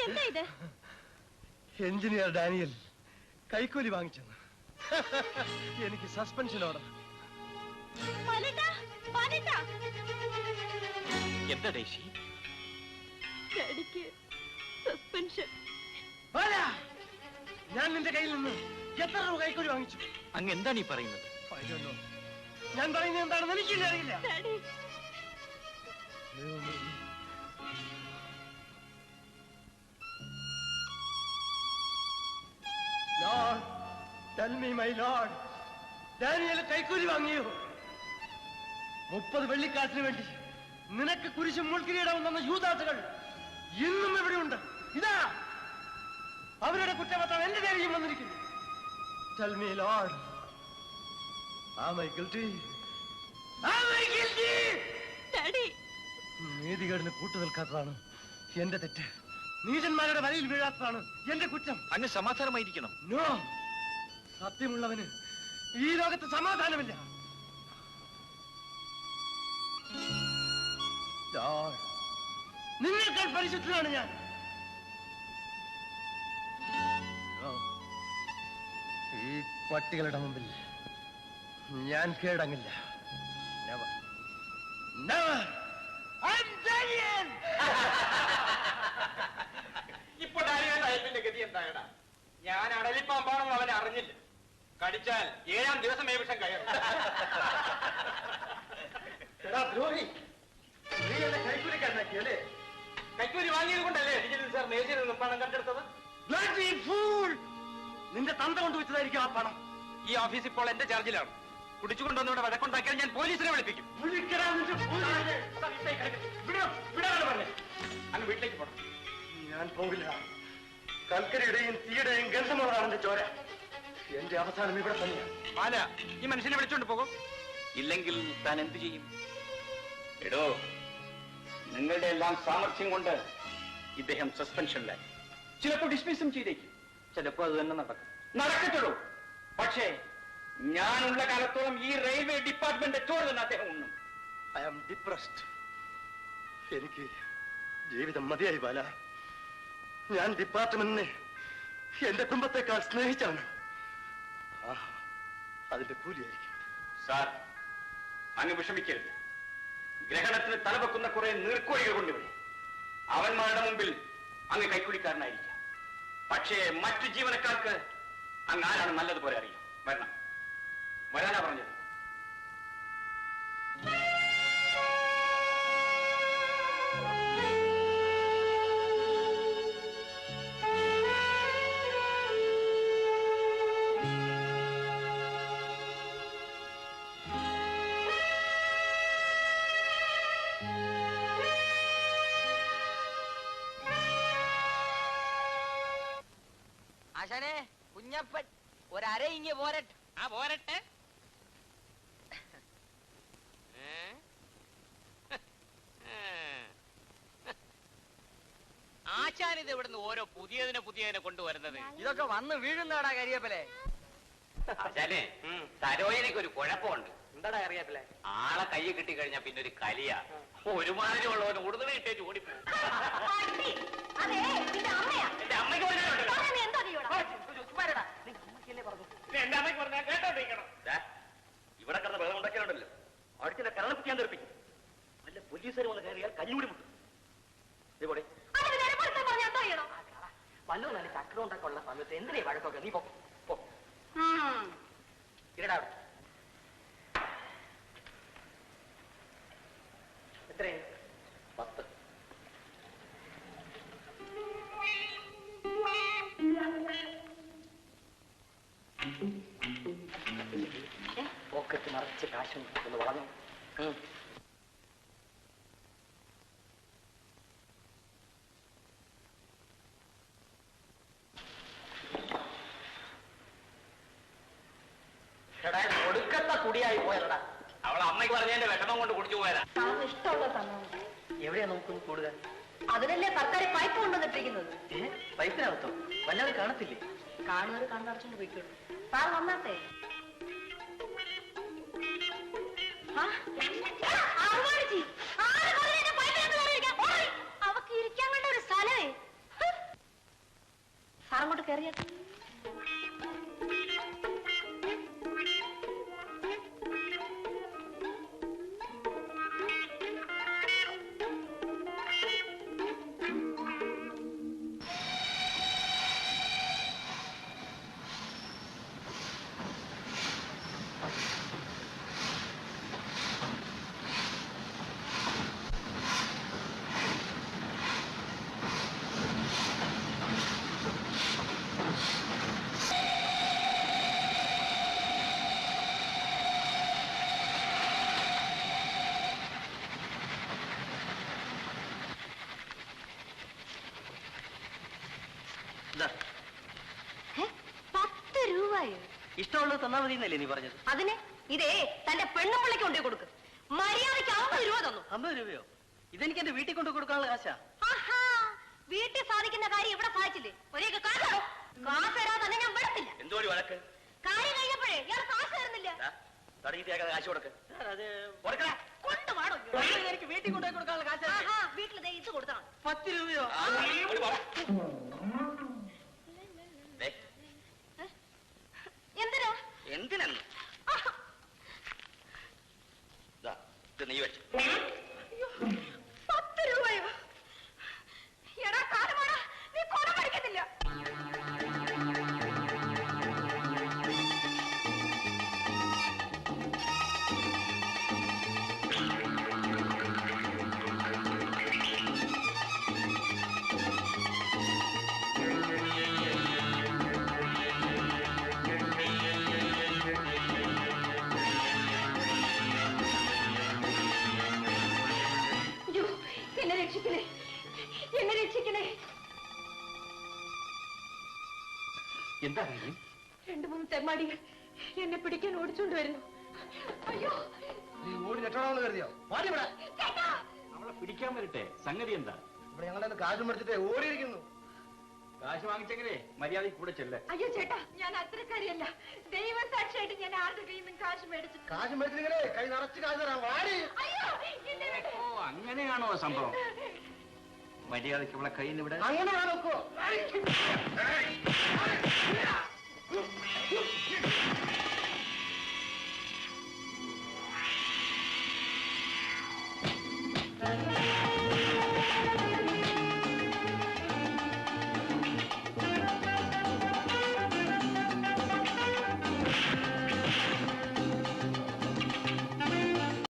എന്താ ഇത്? Engineer Daniel കൈക്കൂലി വാങ്ങിച്ചെന്ന്. എനിക്ക് സസ്പെൻഷൻ ഓർഡർ. എന്താ ഡേശി? സസ്പെൻഷൻ. ഞാൻ നിന്റെ കയ്യിൽ നിന്ന് എത്ര രൂപ കൈക്കൂലി വാങ്ങിച്ചു? അങ്ങ് എന്താണ് ഈ പറയുന്നത്? ഞാൻ പറയുന്നത് എന്താണെന്ന് എനിക്കില്ല അറിയില്ല. Lord, tell me, my Lord, Daniel കൈക്കൂലി വാങ്ങിയോ? 30 വെള്ളിക്കാശിന് വേണ്ടി നിനക്ക് കുരിശും മുൾക്കിരീടവും തന്ന യൂദാസുകൾ ഇന്നും എവിടെയുണ്ട്? ഇതാ അവരുടെ കുറ്റപത്രം എന്റെ ദേവിയും വന്നിരിക്കുന്നു. Tell me, Lord, am I guilty? Am I guilty? Daddy, നീതികേടിന് കൂട്ടുനിൽക്കാത്തതാണ് എന്റെ തെറ്റ്. നീചന്മാരുടെ വലയിൽ വീഴാത്തതാണ് എന്റെ കുറ്റം. അങ്ങ് സമാധാനമായിരിക്കണം. നോ, സത്യമുള്ളവന് ഈ ലോകത്ത് സമാധാനമില്ല. നിന്നേക്കാൾ പരിശുദ്ധനാണ് ഞാൻ. ഈ പട്ടികളുടെ മുമ്പിൽ ഞാൻ കീഴടങ്ങില്ല. Never. Never. I'm Daniel. ഇപ്പൊ ഡാനിയൽ സാഹിബിന്റെ ഗതി എന്തായടാ? ഞാൻ അടലിപ്പാമ്പാണെന്ന് അവൻ അറിഞ്ഞില്ല. കടിച്ചാൽ 7-ാം ദിവസം വിഷം കയറും. ദ്രോഹി, നീ എന്നെ കൈക്കൂലിക്കാരനാക്കിയല്ലേ? കൈക്കൂലി വാങ്ങിയത് കൊണ്ടല്ലേ ഡിജിറ്റൽ സാർ മേശയിൽ നിന്നും പണം കണ്ടെടുത്തത്? നിന്റെ തന്ത കൊണ്ടുവച്ചതായിരിക്കും ആ പണം. ഈ ഓഫീസ് ഇപ്പോൾ എന്റെ ചാർജിലാണ്. കുടിച്ചുകൊണ്ടുവന്ന് ഇവിടെ വഴക്കുണ്ടാക്കിയാൽ ഞാൻ പോലീസിനെ വിളിപ്പിക്കും. അങ്ങ് വീട്ടിലേക്ക് പോണം. ഞാൻ പോകില്ല. കൽക്കരിയുടെയും തീയുടെയും ഗന്ധമുള്ളതാണ് എന്റെ ചോര. എന്റെ അവസാനം ഇവിടെ തന്നെയാണ്. ബാല, ഈ മനുഷ്യനെ വിളിച്ചോണ്ട് പോകും. ഇല്ലെങ്കിൽ താൻ എന്തു ചെയ്യും? എടോ, നിങ്ങളുടെ എല്ലാം സാമർഥ്യം കൊണ്ട് ഇദ്ദേഹം സസ്പെൻഷനിലായി. ചിലപ്പോൾ ഡിസ്മിസും ചെയ്തേക്കും. ചിലപ്പോൾ അത് തന്നെ നടക്കത്തുള്ളൂ. പക്ഷേ ഞാനുള്ള കാലത്തോളം ഈ റെയിൽവേ ഡിപ്പാർട്ട്മെന്റ് ചോറ് തന്നെ അദ്ദേഹം ഉണ്ണും. I am depressed. എനിക്ക് ജീവിതം മതിയായി ബാല. ഞാൻ ഡിപ്പാർട്ട്മെന്റിനെ എന്റെ കുടുംബത്തെക്കാൾ സ്നേഹിച്ചാണ്. അതിന്റെ കൂലിയായിരിക്കും. സാർ, അങ്ങ് വിഷമിക്കരുത്. ഗ്രഹണത്തിന് തലവെക്കുന്ന കുറെ നീർക്കോഴികൾ കൊണ്ടുവരും. അവന്മാരുടെ മുമ്പിൽ അങ്ങ് കൈക്കുലിക്കാരനായിരിക്കാം. പക്ഷേ മറ്റു ജീവനക്കാർക്ക് അങ്ങ് ആരാണ് നല്ലതുപോലെ അറിയാം. വരണം. വരാനാ പറഞ്ഞത്. ആശാനെ, കുഞ്ഞപ്പൻ ഒരര ഇങ്ങ് പോരട്ടെ. ആ പോരട്ടെ. ആശാനിത് ഇവിടുന്ന് ഓരോ പുതിയതിനെ കൊണ്ടുവരുന്നത്. ഇതൊക്കെ വന്ന് വീഴുന്നതാടാ കരിയപ്പലെ. ആശാനെ, സരോജിനിക്ക് ഒരു കുഴപ്പമുണ്ട്. എന്താടാ കരിയപ്പലെ? ആളെ കൈ കിട്ടി കഴിഞ്ഞാൽ പിന്നെ ഒരു കലിയാ. ഒരുമാതിരി ഉള്ളവന് ഉടുതുണി ഇട്ടേച്ച് ഓടിപ്പോ. എന്റെ അമ്മയ്ക്ക് എന്റെ അമ്മയ്ക്ക് പറഞ്ഞാൽ കേട്ടോണ്ടിരിക്കണം. ഇവിടെ കിടന്ന് വെള്ളം ഉണ്ടാക്കിയാലുണ്ടല്ലോ, അടിച്ചില്ല കരണം കുത്തിയാൻ തെറിപ്പിക്കും. നല്ല പോലീസുകാർ വന്ന് കയറിയാൽ കഞ്ഞൂടി മുട്ടും. ഇതേപോലെ വല്ലോ നല്ല ചക്രം ഉണ്ടാക്കാനുള്ള സമയത്ത് എന്തിനാ വഴക്കൊക്കെ? നീ പോ ഇരടാ. എത്രയാണ്? 10. പോക്കറ്റ് നിറച്ച് കാശും ഒന്ന് വളർന്നു. ഒടുക്കത്തെ കുടിയായി പോയതാ. അവളെ അമ്മയ്ക്ക് പറഞ്ഞതിന്റെ വിഷമം കൊണ്ട് കുടിച്ചു പോയതാ. ഇഷ്ടമുള്ള സമയം എവിടെയാ നോക്കുന്നു കൂടുതൽ? അത് അതിനല്ലേ സർക്കാർ പൈപ്പ് കൊണ്ടുവന്നിട്ടിരിക്കുന്നത്. പൈപ്പിനകത്തോ? വല്ലാതെ കാണത്തില്ലേ? കാണുന്നവർ കണ്ടടച്ചോണ്ട് പോയിക്കോളൂ. സാർ വന്നാട്ടെ. അവക്ക് ഇരിക്കാൻ വേണ്ട ഒരു സ്ഥലമേ. സാറങ്ങോട്ട് കയറിയാട്ടെ. ഇഷ്ടമുള്ളത് തന്നാ മതി എന്നല്ലേ നീ പറഞ്ഞത്? അതിന് ഇതേ തന്റെ പെണ്ണുമ്പിള്ളിക്ക് കൊണ്ടു കൊടുക്ക്. മര്യാദയ്ക്ക് 50 രൂപ തന്നു. 50 രൂപയോ? ഇതെനിക്ക് എന്റെ വീട്ടിൽ കൊണ്ടു കൊടുക്കാനുള്ള കാശാ. വീട്ടിൽ സാധിക്കുന്ന കാര്യം ഇവിടെ സാധിച്ചില്ലേ? ഒരേ കാശോ? കാശ് തരാതെ തന്നെ ഞാൻ വിടത്തില്ല. എന്തോടി വഴക്ക്? കാര്യം കഴിഞ്ഞപ്പോഴേ ഇയാൾ കാശ് തരുന്നില്ല. കാശ് കൊടുക്ക്. കൊണ്ടുപാടോ എനിക്ക് വീട്ടിൽ കൊണ്ടുപോയി കൊടുക്കാനുള്ള കാശാ. വീട്ടിൽ ഇത് കൊടുത്താണ്. 10 രൂപയോ? എന്തിനാ? എന്തിനെന്ന് നീ വെച്ചു. 10 രൂപയോ? എടാ കാലമാടാ, നീ കൊല പഠിക്കത്തില്ല. എന്നെ രക്ഷിക്കണേ, എന്നെ രക്ഷിക്കണേ. എന്താ 2-3 തെമ്മാടികൾ എന്നെ പിടിക്കാൻ ഓടിച്ചോണ്ട് വരുന്നു. അയ്യോ, നീ ഓടി രക്ഷപ്പെടാമെന്ന് കരുതിയോ? ചേട്ടാ, അവളെ പിടിക്കാൻ വരട്ടെ. സംഗതി എന്താ? ഇവിടെ ഞങ്ങളെ കാശും മേടിച്ചിട്ടേ ഓടിയിരിക്കുന്നു. കാശ് വാങ്ങിച്ചെങ്കിലേ മര്യാദയ്ക്ക് കൂടെ ചെല്ലേ. അയ്യോ ചേട്ടാ, ഞാൻ അത്രക്കാരിയല്ല. ദൈവസാക്ഷിയായിട്ട് ഞാൻ ആരുടെ കയ്യിൽ നിന്നും കാശ് മേടിച്ചു. കാശും മേടിച്ചിരിക്കണേ, കൈ നിറച്ച് കാശ് തരാം. വാടി. അയ്യോ, എന്നെ വിട്. ഓ, അങ്ങനെയാണോ സംഭവം? മര്യാദയ്ക്ക് അവളെ കയ്യിൽ നിന്ന് ഇവിടെ അങ്ങനെ നോക്കോ?